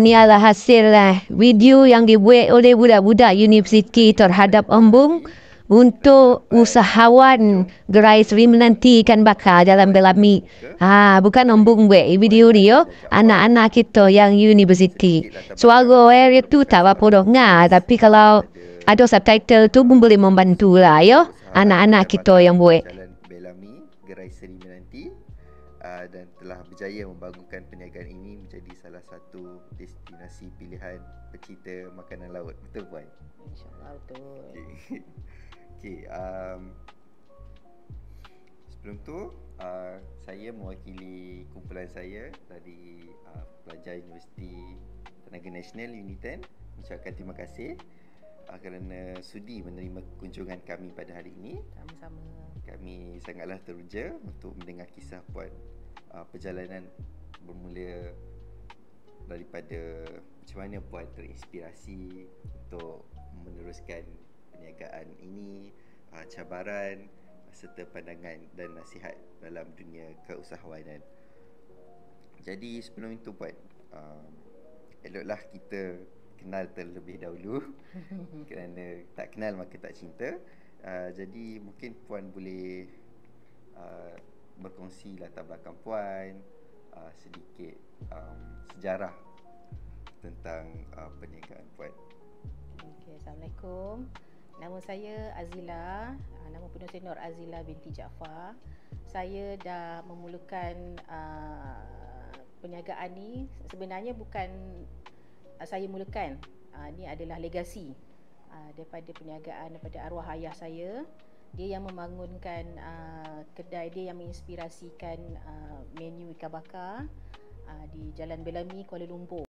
Ni adalah hasil video yang dibuat oleh budak-budak universiti terhadap embung untuk usahawan gerai Seri Menanti ikan bakar dalam Belami. Bukan embung buat video ni yo, anak-anak kita yang universiti. Suara area tu tak apa dengar, tapi kalau ada subtitle tu pun boleh membantu lah yo, anak-anak kita yang buat. Belami, gerai Seri Menanti, dan telah berjaya membangunkan perniagaan ini menjadi salah satu destinasi pilihan pecinta makanan laut. Betul puan? InsyaAllah betul. Okay. Sebelum tu saya mewakili kumpulan saya dari pelajar Universiti Tenaga Nasional UNITEN mengucapkan terima kasih kerana sudi menerima kunjungan kami pada hari ini. Sama-sama. Kami sangatlah teruja untuk mendengar kisah puan, perjalanan bermula daripada macam mana puan terinspirasi untuk meneruskan perniagaan ini, cabaran serta pandangan dan nasihat dalam dunia keusahawanan. Jadi sebelum itu puan, eloklah kita kenal terlebih dahulu kerana tak kenal maka tak cinta. Jadi mungkin puan boleh berkongsi latar belakang puan, sedikit sejarah tentang perniagaan puan. Okay, Assalamualaikum. Nama saya Azila, nama penuh saya Nur Azila binti Jaafar. Saya dah memulakan perniagaan ni sebenarnya bukan saya mulakan. Ini adalah legasi daripada perniagaan daripada arwah ayah saya. Dia yang membangunkan kedai, dia yang menginspirasikan menu ikan bakar di Jalan Belami, Kuala Lumpur.